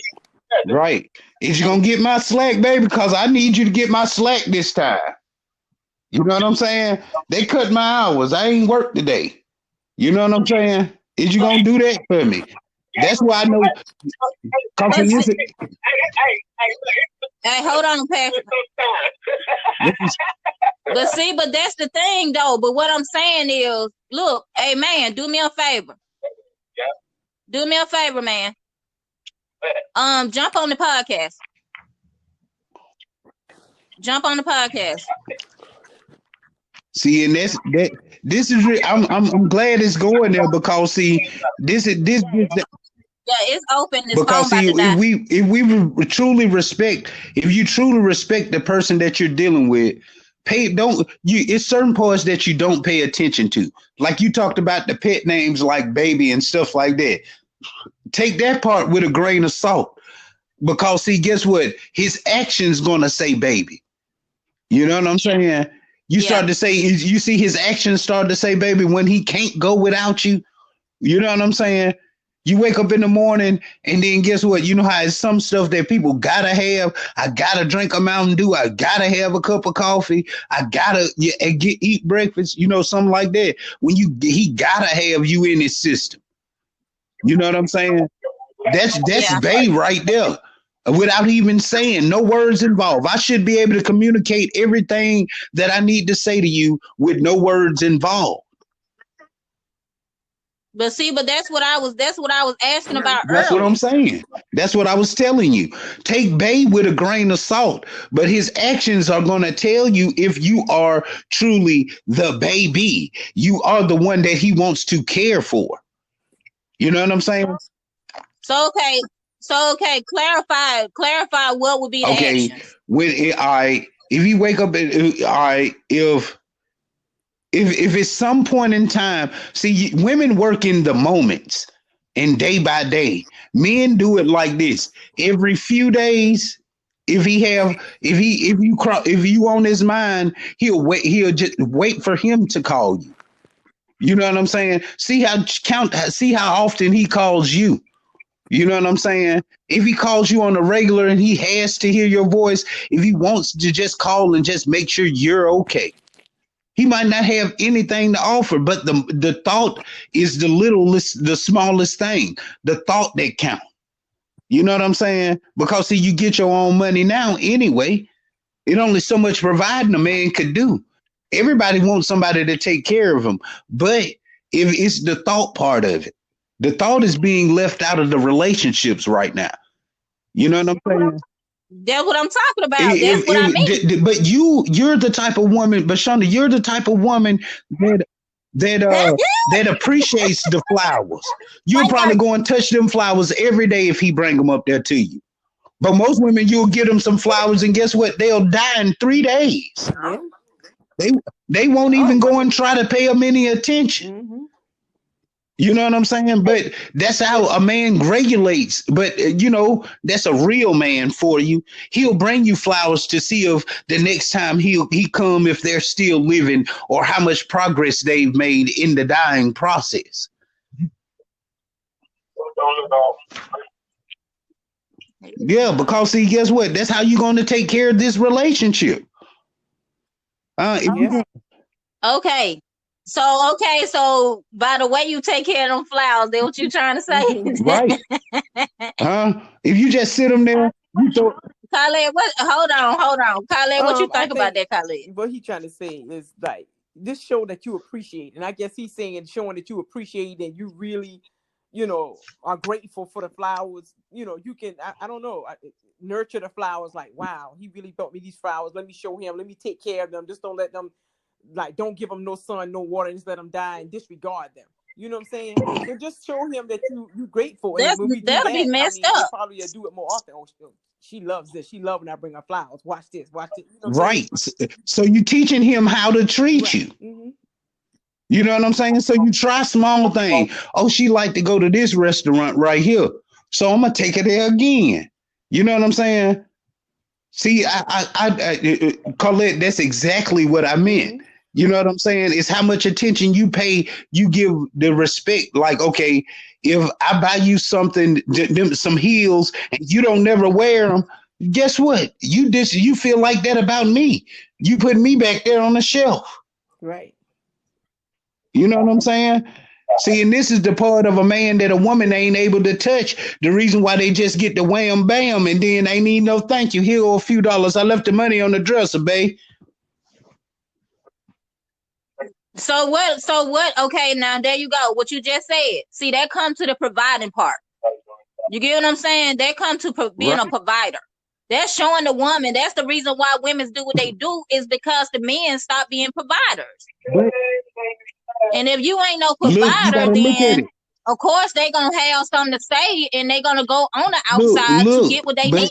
Right. Is you gonna get my slack, baby? Because I need you to get my slack this time. You know what I'm saying? They cut my hours. I ain't worked today. You know what I'm saying? Is you gonna do that for me? That's why I know. Hey, hold on, Patrick. But that's the thing, though. But what I'm saying is, look, hey, man, do me a favor. Yeah. Do me a favor, man. Jump on the podcast. Jump on the podcast. See, and this is real. I'm glad it's going there because see, this. Yeah, it's open. It's because see, if you truly respect the person that you're dealing with, it's certain parts that you don't pay attention to. Like you talked about the pet names like baby and stuff like that. Take that part with a grain of salt, because see, guess what? His actions gonna say baby. You know what I'm saying? You start to say, you see his actions start to say baby when he can't go without you. You know what I'm saying? You wake up in the morning and then guess what? You know how it's some stuff that people gotta have. I gotta drink a Mountain Dew. I gotta have a cup of coffee. I gotta eat breakfast. You know, something like that. When he gotta have you in his system. You know what I'm saying? That's babe right there. Without even saying, no words involved. I should be able to communicate everything that I need to say to you with no words involved. But see, that's what I was asking about That's earlier. what I'm saying. That's what I was telling you. Take babe with a grain of salt, but his actions are going to tell you if you are truly the baby. You are the one that he wants to care for. You know what I'm saying? So okay, clarify what would be the actions. If you wake up if it's some point in time, see, women work in the moments and day by day. Men do it like this. Every few days, if you on his mind, he'll just wait for him to call you. You know what I'm saying? See how often he calls you. You know what I'm saying? If he calls you on a regular and he has to hear your voice, if he wants to just call and just make sure you're okay. He might not have anything to offer, but the thought is the smallest thing, the thought that counts. You know what I'm saying? Because see, you get your own money now anyway. It only so much providing a man could do. Everybody wants somebody to take care of them, but if it's the thought part of it, the thought is being left out of the relationships right now. You know what I'm saying? That's what I'm talking about. That's what I mean. But you're the type of woman, but Shonda, you're the type of woman that appreciates the flowers. You'll probably go and touch them flowers every day if he bring them up there to you. But most women, you'll give them some flowers, and guess what? They'll die in 3 days. Yeah. They won't even go and try to pay them any attention. Mm-hmm. You know what I'm saying? But that's how a man regulates. But, you know, that's a real man for you. He'll bring you flowers to see if the next time he come, if they're still living or how much progress they've made in the dying process. Yeah, because see, guess what? That's how you're going to take care of this relationship. Okay. So by the way you take care of them flowers, that's what you trying to say? Right. If you just sit them there, you throw. Khaled, hold on. Khaled, what you think about that, Khaled? What he trying to say is like, this show that you appreciate. And I guess he's saying, showing that you appreciate and you really, you know, are grateful for the flowers. You know, you can, I don't know, nurture the flowers like, wow, he really brought me these flowers. Let me show him. Let me take care of them. Just don't let them, like, don't give them no sun, no water, and just let them die and disregard them. You know what I'm saying? So just show him that you're grateful. That'll be messed up. Probably do it more often. Oh, she loves this. She loves when I bring her flowers. Watch this. Watch it. You know right. So you're teaching him how to treat you. Mm-hmm. You know what I'm saying? So you try small things. Oh, she like to go to this restaurant right here. So I'm going to take her there again. You know what I'm saying? See, I Colette, that's exactly what I meant. You know what I'm saying? It's how much attention you pay, you give the respect. Like, okay, if I buy you something, some heels, and you don't never wear them, guess what? You feel like that about me. You put me back there on the shelf. Right. You know what I'm saying? See, and this is the part of a man that a woman ain't able to touch. The reason why they just get the wham bam and then they need no thank you. Here go a few dollars. I left the money on the dresser, babe. So what? Okay, now there you go. What you just said. See, that comes to the providing part. You get what I'm saying? That comes to being a provider. That's showing the woman. That's the reason why women do what they do, is because the men stop being providers. And if you ain't no provider, then of course they gonna have something to say, and they gonna go on the outside to get what they need.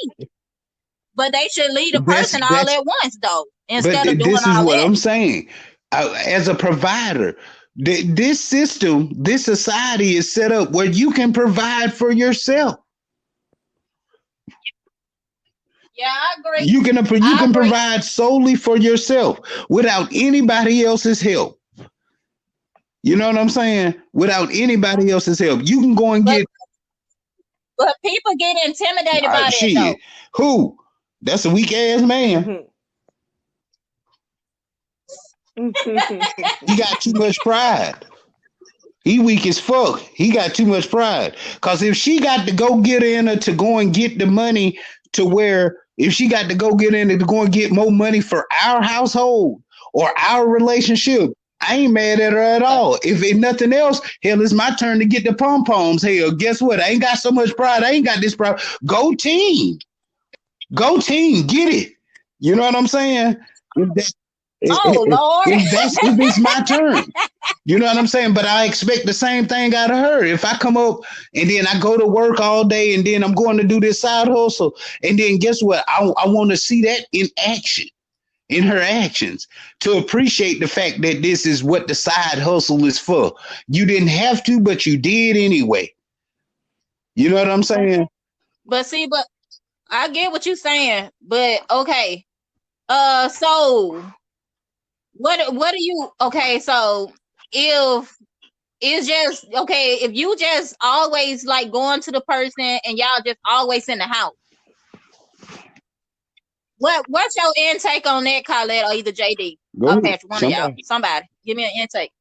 But they should lead a That's person all at once, though, but instead of doing this is all what that. I'm saying. As a provider, this system, this society is set up where you can provide for yourself. Yeah, I agree. You can provide solely for yourself without anybody else's help. You know what I'm saying? Without anybody else's help, you can go and get. But people get intimidated by Shit. that, though. Who? That's a weak ass man. He got too much pride. He weak as fuck. He got too much pride. Cause if she got to go get in her to go and get the money to where if she got to go get in to go and get more money for our household or our relationship, I ain't mad at her at all. If it's nothing else, hell, it's my turn to get the pom-poms. Hell, guess what? I ain't got so much pride. I ain't got this pride. Go team. Go team. Get it. You know what I'm saying? Lord. If it's my turn. You know what I'm saying? But I expect the same thing out of her. If I come up and then I go to work all day and then I'm going to do this side hustle. And then guess what? I want to see that in action, in her actions, to appreciate the fact that this is what the side hustle is for. You didn't have to, but you did anyway. You know what I'm saying? But I get what you're saying. But okay. So what do you, okay, so if it's just, okay, if you just always like going to the person and y'all just always in the house, what's your intake on that, Colette, or either JD or Patrick, one of y'all, somebody, give me an intake.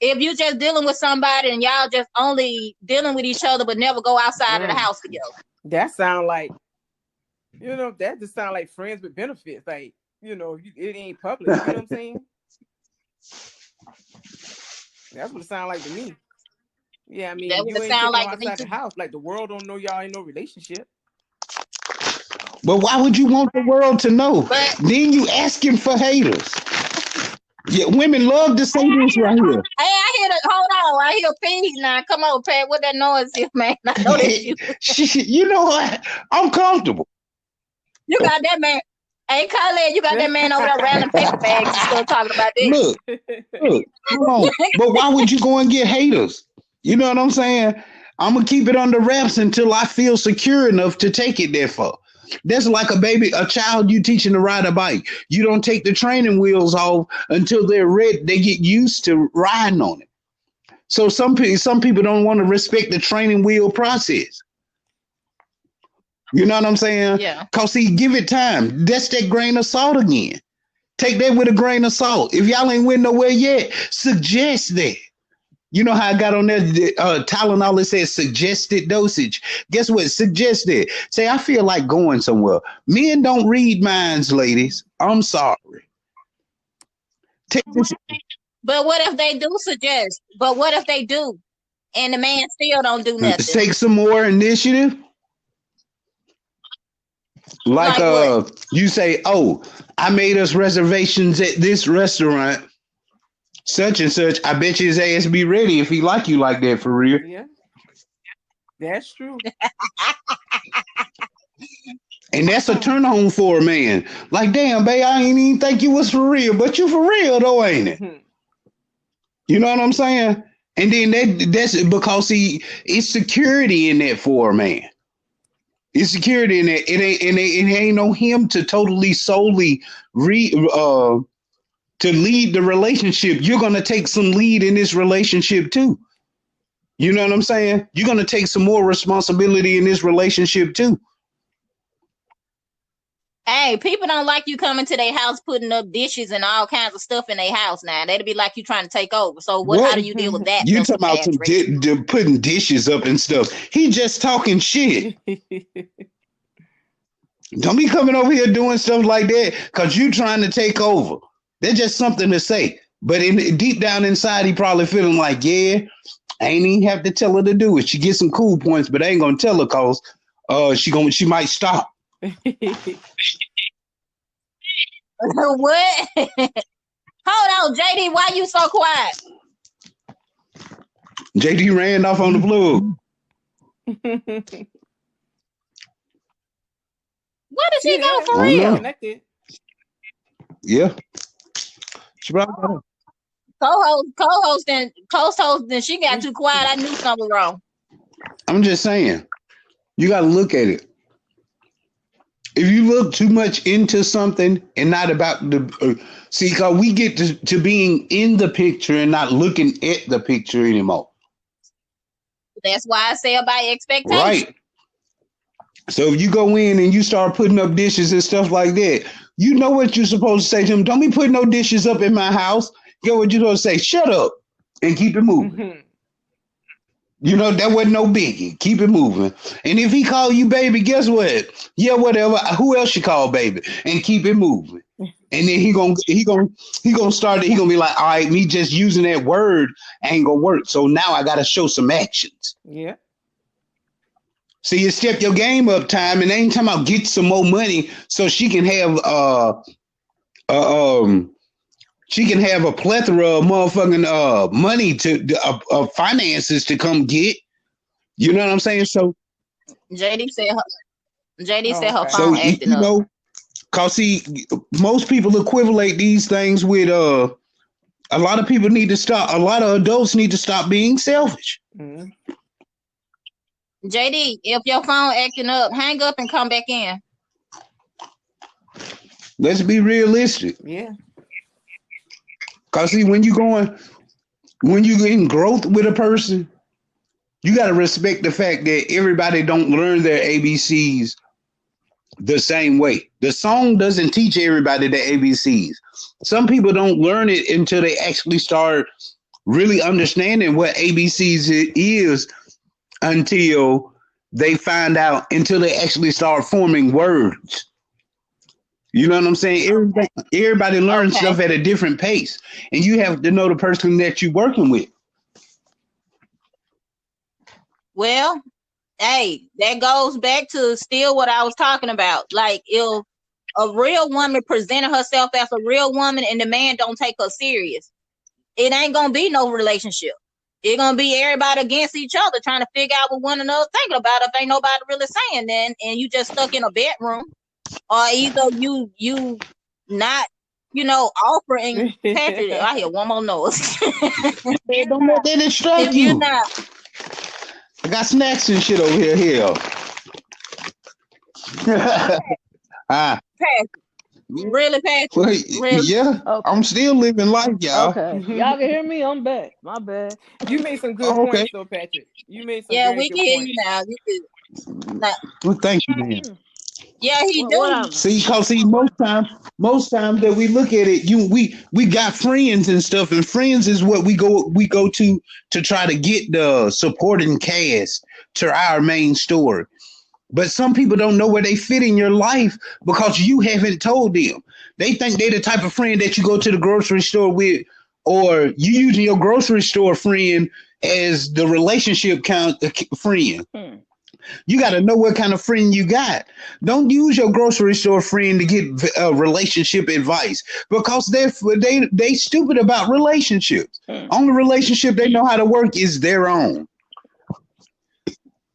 If you just dealing with somebody and y'all just only dealing with each other but never go outside of the house together. That sound like, that just sound like friends with benefits. Like, it ain't public. You know what I'm saying? That's what it sounds like to me. Yeah, I mean, you ain't taking like outside the house. Like the world don't know y'all ain't no relationship. But why would you want the world to know? Then you asking for haters. Yeah, women love to say this right here. Hey, I hear hold on. I hear Pete now. Come on, Pat. What that noise is, man? I know that's you. You know what? I'm comfortable. You got that man. Hey, Colette, you got that man over there random paper bags and still talking about this. Look, come on. But why would you go and get haters? You know what I'm saying? I'm going to keep it under wraps until I feel secure enough to take it there for. That's like a child you teaching to ride a bike. You don't take the training wheels off until they're ready. They get used to riding on it. So some people don't want to respect the training wheel process. You know what I'm saying? Yeah. Because give it time. That's that grain of salt again. Take that with a grain of salt. If y'all ain't went nowhere yet, suggest that. You know how I got on there, Tylenol, it says suggested dosage. Guess what? Suggest it. Say, I feel like going somewhere. Men don't read minds, ladies. I'm sorry. Take this. But what if they do suggest? But what if they do? And the man still don't do nothing? Take some more initiative. Like you say, oh, I made us reservations at this restaurant, such and such. I bet you his ass be ready if he like you like that for real. Yeah, that's true. And that's a turn on for a man. Like, damn, babe, I ain't even think you was for real, but you for real though, ain't it? You know what I'm saying? And then that's because it's security in that for a man. It's security in it. It ain't on him to totally solely to lead the relationship. You're gonna take some lead in this relationship too. You know what I'm saying? You're gonna take some more responsibility in this relationship too. Hey, people don't like you coming to their house putting up dishes and all kinds of stuff in their house now. That'd be like you trying to take over. So how do you deal with that? You talking about some putting dishes up and stuff. He just talking shit. Don't be coming over here doing stuff like that because you trying to take over. That's just something to say. But deep down inside, he probably feeling like, yeah, I ain't even have to tell her to do it. She get some cool points, but I ain't gonna tell her because she might stop. What? Hold on, JD, why you so quiet? JD ran off on the plug. Where did she go for I don't know. real? Connected. Yeah. She probably got it. Co-host, then she got too quiet. I knew something was wrong. I'm just saying, you got to look at it. If you look too much into something and not about the see, because we get to being in the picture and not looking at the picture anymore. That's why I say about expectations. Right. So if you go in and you start putting up dishes and stuff like that, you know what you're supposed to say to them. Don't be putting no dishes up in my house. You know what you're supposed to say? Shut up and keep it moving. Mm-hmm. You know, that wasn't no biggie. Keep it moving. And if he call you baby, guess what? Yeah, whatever. Who else you call baby? And keep it moving. And then he gonna start. He gonna be like, all right, me just using that word ain't gonna work. So now I gotta show some actions. Yeah. So you step your game up time, and ain't talking about get some more money so she can have she can have a plethora of motherfucking money to finances to come get. You know what I'm saying? So JD said her so phone acting you up. know, cause see, most people equivalent these things with a lot of people need to stop. A lot of adults need to stop being selfish. Mm-hmm. JD, if your phone acting up, hang up and come back in. Let's be realistic. Yeah. Cause see, when you getting growth with a person, you gotta respect the fact that everybody don't learn their ABCs the same way. The song doesn't teach everybody the ABCs. Some people don't learn it until they actually start really understanding what ABCs is until they find out, until they actually start forming words. You know what I'm saying? Everybody learns stuff at a different pace, and you have to know the person that you're working with. Well, hey, that goes back to still what I was talking about. Like, if a real woman presented herself as a real woman and the man don't take her serious, it ain't gonna be no relationship. It's gonna be everybody against each other trying to figure out what one another thinking about. If ain't nobody really saying then, and you just stuck in a bedroom, or either you not, offering. Patrick, I hear one more noise. Hey, don't let that distract If you. you're not, I got snacks and shit over here. Patrick, really, Patrick? Well, Really? yeah, Okay. I'm still living life, y'all. Okay. Y'all can hear me? I'm back. My bad. You made some good Okay. points, though, Patrick. You made some Yeah, very we good can hear points. you now. You good. Now, Well, thank you, man. yeah, he What do. See, most time that we look at it, we got friends and stuff, and friends is what we go to try to get the supporting cast to our main story. But some people don't know where they fit in your life because you haven't told them. They think they're the type of friend that you go to the grocery store with, or you using your grocery store friend as the relationship count friend. You got to know what kind of friend you got. Don't use your grocery store friend to get relationship advice because they stupid about relationships. Only relationship they know how to work is their own.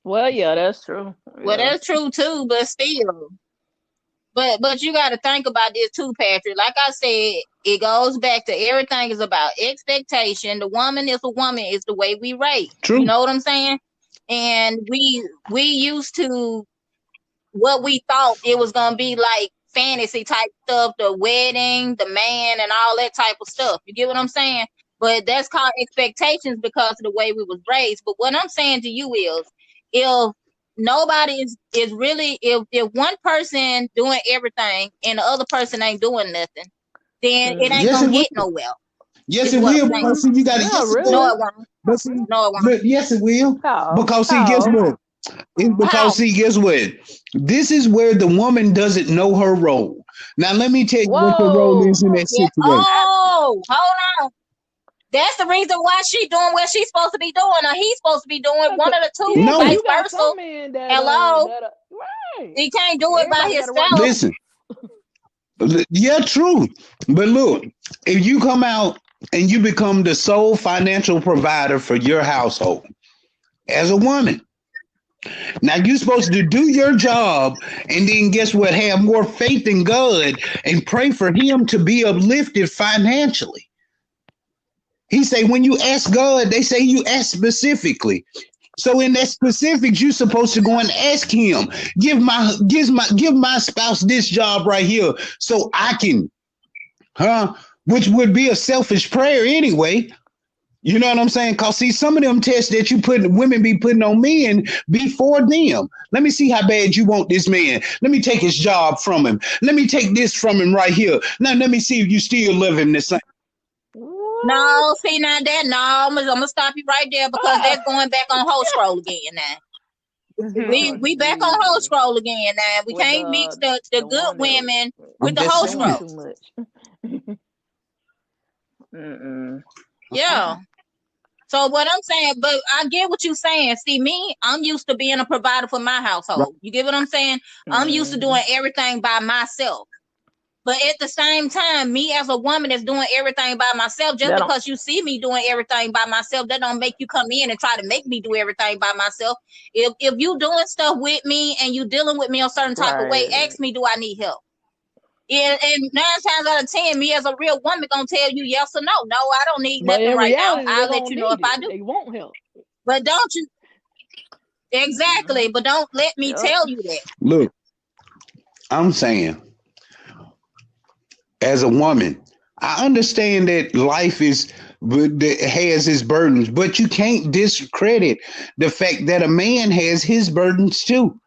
Well, yeah, that's true. Well, Yeah. that's true too, but still. But you got to think about this too, Patrick. Like I said, it goes back to everything is about expectation. The woman is a woman is the way we rate. True. You know what I'm saying? And we used to what we thought it was gonna be like fantasy type stuff, the wedding, the man, and all that type of stuff. You get what I'm saying? But that's called expectations because of the way we was raised. But what I'm saying to you is, if nobody is really, if one person doing everything and the other person ain't doing nothing, then it ain't gonna get nowhere. Yes, it will. Because you got to. Yeah, really? No, it won't. But see, No, it won't. but yes, it will. How? Because see, How? guess what? It's because How? see, guess what? This is where the woman doesn't know her role. Now, let me tell you what the role is in that Yeah. situation. Oh, hold on. That's the reason why she doing what she's supposed to be doing, or he's supposed to be doing one of the two. Yeah, No. Vice you got versa. some men that, Hello? right. He can't do it by Everybody gotta work. himself. Listen. Yeah, true. But look, if you come out and you become the sole financial provider for your household as a woman, Now you're supposed to do your job and then guess what? Have more faith in God and pray for him to be uplifted financially. He say when you ask God, they say you ask specifically. So in that specifics, you're supposed to go and ask him, give my spouse this job right here so I can, which would be a selfish prayer anyway. You know what I'm saying? Because see, some of them tests that women be putting on men before them. Let me see how bad you want this man. Let me take his job from him. Let me take this from him right here. Now, let me see if you still love him the same. No, see now that I'm gonna stop you right there because that's going back on whole scroll again now. We back on whole scroll again now. We can't mix the good women with the whole scroll. Yeah. So what I'm saying, but I get what you're saying. See, me, I'm used to being a provider for my household. You get what I'm saying? I'm used to doing everything by myself. But at the same time, me as a woman that's doing everything by myself, just because you see me doing everything by myself, that don't make you come in and try to make me do everything by myself. If you doing stuff with me and you dealing with me a certain type of way, ask me, do I need help? And 9 times out of 10, me as a real woman gonna tell you yes or no. No, I don't need nothing right now. I'll let you know if I do. They won't help. But don't you exactly, but don't let me tell you that. Look, I'm saying, as a woman, I understand that life has its burdens, but you can't discredit the fact that a man has his burdens too.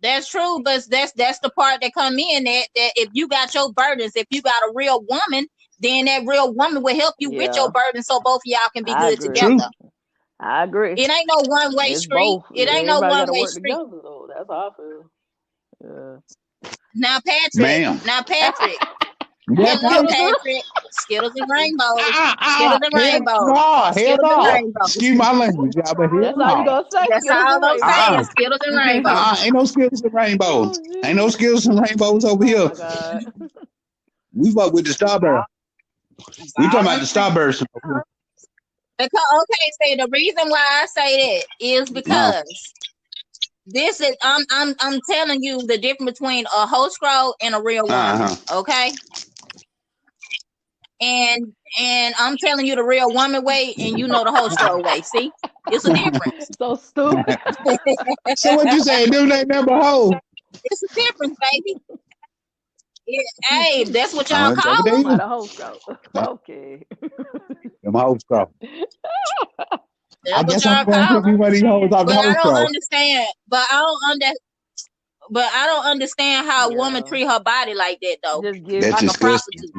That's true, but that's the part that come in that if you got your burdens, if you got a real woman, then that real woman will help you with your burdens, so both of y'all can be good together. True. I agree. It ain't no one way street. Both. It ain't no one way street. Together, though. That's how I feel. Now, Patrick. Ma'am. Hello, Patrick. Skittles and rainbows. Skittles and rainbows. Skittles and rainbows. Excuse my language, y'all, but that's all you gonna say. That's all I'm saying. Skittles and rainbows. Ain't no Skittles and rainbows. Ain't no Skittles and rainbows over here. We fuck with the Starburst. We talking about the Starburst. Okay, say the reason why I say that is because this is I'm telling you the difference between a hoe scroll and a real woman. Okay. And I'm telling you the real woman way, and you know the hoe scroll way. See, it's a difference. So stupid. So what you saying? Them ain't never hoe. It's a difference, baby. Hey, that's what y'all call them. The hoe scroll. Okay. Them hoe scroll. I guess I'm going to be one of these hoes off the hoe scroll. But I don't understand how a woman treat her body like that though. That's like a prostitute.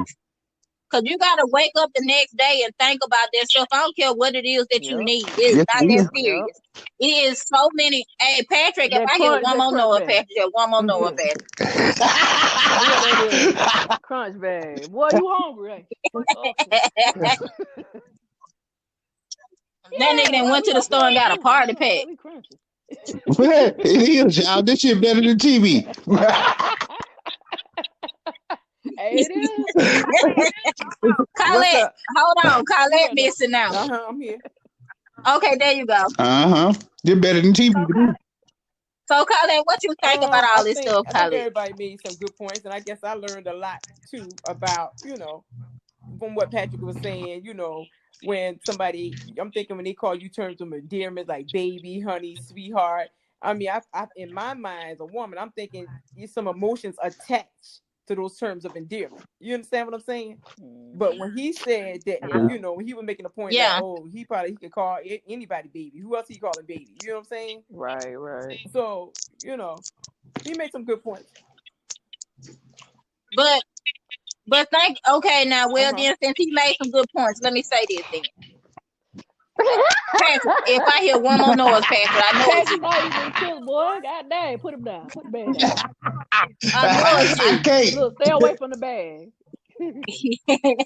Because you got to wake up the next day and think about that stuff. I don't care what it is that you need. It's not that serious. It is so many. Hey, Patrick, if I hear one more Noah, Patrick, one more Noah, Patrick. Crunch bag. Boy, you hungry? That nigga then went to the store and got a party pack. It is, y'all. This shit better than TV. It is. Colette, hold on. Colette missing now. I'm here. Okay, there you go. You're better than TV. So, Colette, what you think about all this stuff, Colette? I think everybody made some good points, and I guess I learned a lot, too, about, from what Patrick was saying, when somebody, I'm thinking when they call you terms of endearment, like baby, honey, sweetheart. I mean, I in my mind, as a woman, I'm thinking there's some emotions attached to those terms of endearment. You understand what I'm saying? But when he said that, when he was making a point that, he could call anybody baby. Who else he calling baby? You know what I'm saying? Right. So, he made some good points. But then since he made some good points, let me say this then. Patrick, if I hear one more noise, Patrick, I know it's you. Boy, God dang, put him down. Put the bag down. I know it's you. Look, stay away from the bag. Hey,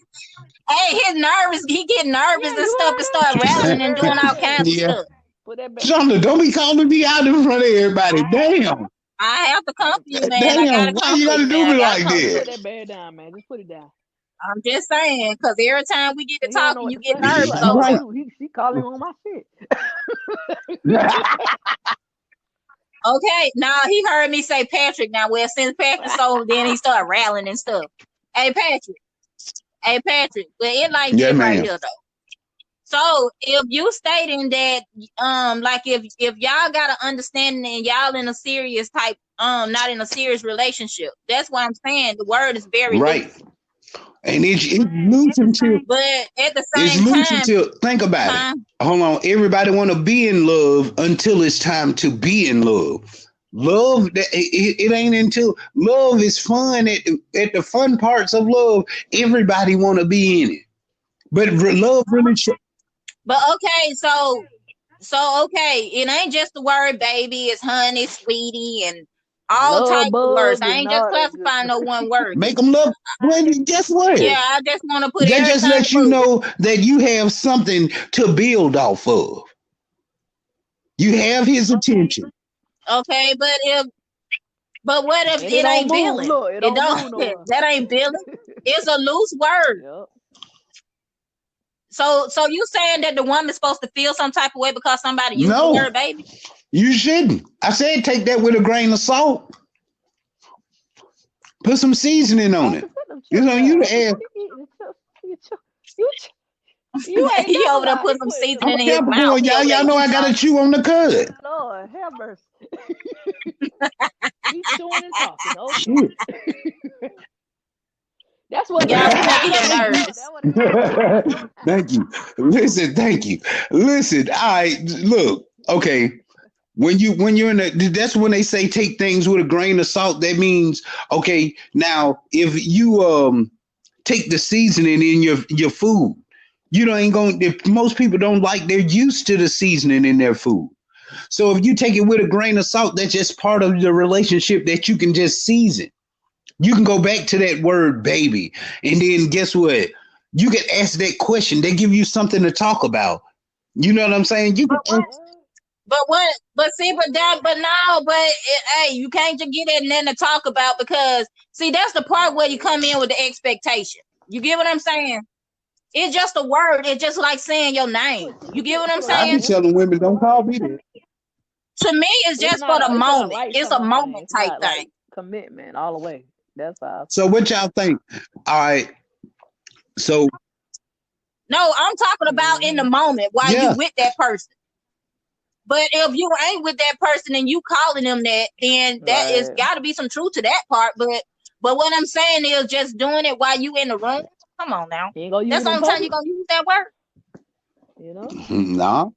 his nervous. He get nervous and stuff and start rattling and doing all kinds of stuff. Put that bag. Shonda, don't be calling me out in front of everybody. Damn. I have to come for you, man. Damn, why you gotta do me like this? Put that bag down, man. Just put it down. I'm just saying, because every time we get to He don't know talking, what you to get say. He nervous like, over Right. there. She calling on my shit. Okay, now he heard me say Patrick. Now, well, since Patrick sold, then he started rallying and stuff. Hey, Patrick. But it like Yeah, this right ma'am. here, though. So if you stating that, like if y'all got an understanding and y'all in a serious type, not in a serious relationship, that's why I'm saying the word is very Right. loose. And it's loose until But at the it's same loose time, until think about huh? it. Hold on. Everybody want to be in love until it's time to be in love. Love it ain't until love is fun at the fun parts of love. Everybody want to be in it, but love really. But okay, so okay, it ain't just the word baby, it's honey, sweetie, and all Love types of words. bug I and ain't just all that good classifying no one word. Make them love. Well, guess what? Yeah, I just want to put That everything just lets you moving. know that you have something to build off of. You have his attention. Okay, but what if And it don't ain't move. billing? Look, it don't move nowhere. That ain't billing. It's a loose word. Yep. So you saying that the woman's supposed to feel some type of way because somebody used the No, word baby? you shouldn't. I said take that with a grain of salt. Put some seasoning on it. It's on you to add. You ain't He never over there lied. putting some He seasoning I'm in his mouth. Capricorn, He y'all. over there Y'all know I eating gotta something. chew on the cud. Lord, have mercy. He's chewing and talking. Oh, Shit. that's what Y'all nervous. making him That's nervous. what it is. Thank you. Listen, thank you. Listen, look, okay. When you're in that's when they say take things with a grain of salt. That means, okay, now if you take the seasoning in your food, you ain't going if most people don't like, they're used to the seasoning in their food. So if you take it with a grain of salt, that's just part of the relationship that you can just season. You can go back to that word baby, and then guess what? You can ask that question. They give you something to talk about. You know what I'm saying? You can ask. Hey, you can't just get it and then to talk about, because see, that's the part where you come in with the expectation. You get what I'm saying? It's just a word. It's just like saying your name. You get what I'm I be saying? telling women, don't call me that. To me, it's just for the It's not a moment. It's a lifetime moment thing. It's type not thing. like commitment all the way. That's how. So what y'all think? All right. So No, I'm talking about in the moment while you with that person. But if you ain't with that person and you calling them that, then that is got to be some truth to that part. But what I'm saying is just doing it while you in the room. Come on now. That's the only time you're gonna use that word. You know? No.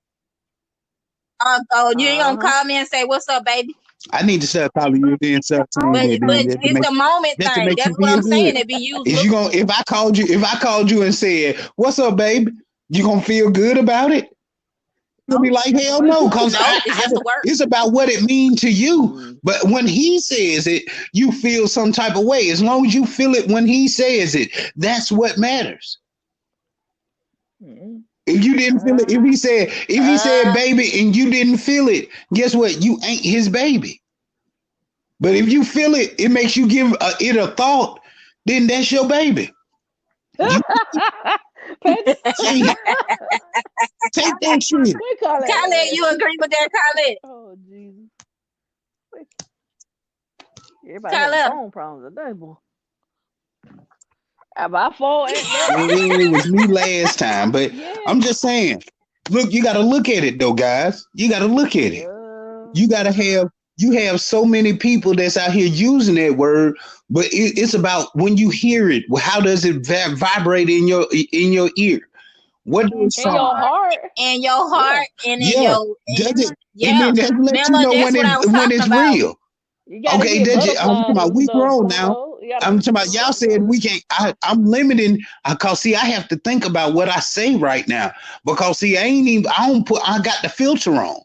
You ain't gonna call me and say, "What's up, baby?" I need to start calling you then start saying But that. it's a moment just thing. To make That's you what feel I'm saying. good. It be used. Is you gonna if I called you and said, "What's up, baby?" You gonna feel good about it? You'll be like, "Hell no," because it's just a word. It's about what it means to you. But when he says it, you feel some type of way. As long as you feel it when he says it, that's what matters. If you didn't feel it, if he said baby and you didn't feel it, guess what? You ain't his baby. But if you feel it, it makes you give it a thought, then that's your baby. Take that shit. Khaled, you agree with that, Khaled? Oh, Jesus. Everybody has phone problems today, boy. My phone ain't it was me last time, but I'm just saying. Look, you got to look at it though, guys. You got to look at it. You got to have so many people that's out here using that word, but it's about when you hear it. How does it vibrate in your ear? What does in your heart? In your heart and in your and then that lets you know when it's real. Okay, I'm talking about we grown now. I'm talking about y'all said we can't. I'm limiting because see, I have to think about what I say right now because see, I got the filter on.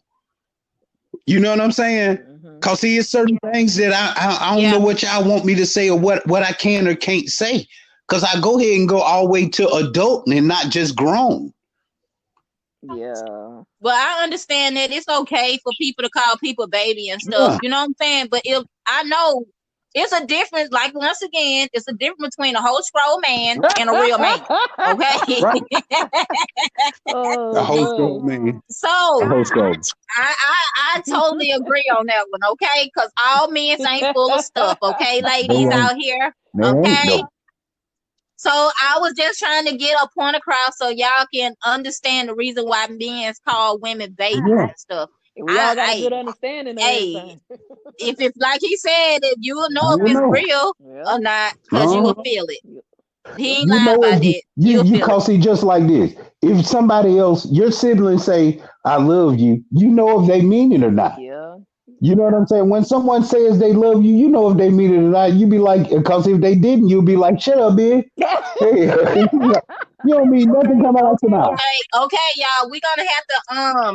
You know what I'm saying? Because see, it's certain things that I don't know what y'all want me to say or what I can or can't say. Because I go ahead and go all the way to adult and not just grown. Yeah. Well, I understand that it's okay for people to call people baby and stuff. You know what I'm saying? But if it's a difference. Like once again, it's a difference between a whole scroll man and a real man. Okay. Right. Oh, The whole boy. scroll, man. So The whole scroll. I totally agree on that one. Okay, because all men ain't full of stuff. Okay, They ladies ain't. out here. They ain't Okay. though. So I was just trying to get a point across so y'all can understand the reason why men's call women baby Yeah. and stuff. We all got a good I understanding of hey, everything. if it's like he said, if you will know if You it's know. real Yeah. or not, because you will Uh-huh. feel it. He ain't You lying know about if that. you You'll feel it. cause see just like this. If somebody else, your siblings say, I love you, you know if they mean it or not. Yeah. You know what I'm saying? When someone says they love you, you know if they mean it or not. You be like, because if they didn't, you'll be like, shut up, man. Hey, you don't mean nothing coming out your mouth. Okay, y'all. We're gonna have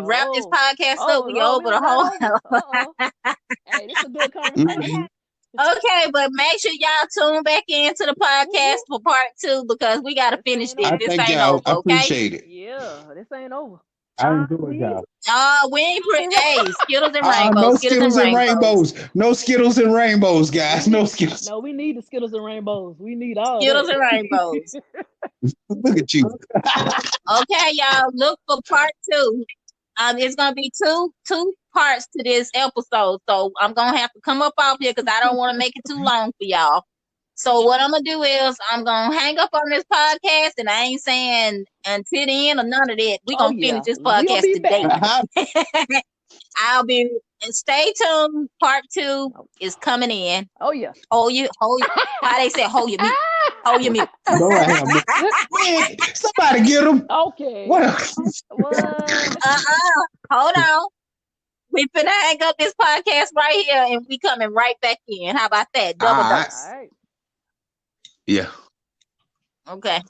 to wrap this podcast up. We over the whole. Hey, this is a good conversation. Okay, but make sure y'all tune back into the podcast for part 2 because we gotta finish this. I This thank ain't y'all. over, I okay? appreciate it. Yeah, this ain't over. I enjoy y'all. We ain't hey, Skittles and No rainbows. Skittles and rainbows. No Skittles and rainbows, guys. No Skittles. No, we need the Skittles and rainbows. We need all Skittles that. and rainbows. Look at you. Okay, y'all. Look for part 2. It's gonna be two parts to this episode, so I'm gonna have to come up off here because I don't want to make it too long for y'all. So what I'm gonna do is I'm gonna hang up on this podcast, and I ain't saying until the end or none of that. We're gonna finish this podcast today. I'll be and stay tuned. Part 2 is coming in. Oh yeah. Hold you. Why they say hold your mute? Hold your mute. Go ahead. Man, somebody get them. Okay. What? Hold on. We finna hang up this podcast right here, and we coming right back in. How about that? Double dose. All right. Yeah. Okay.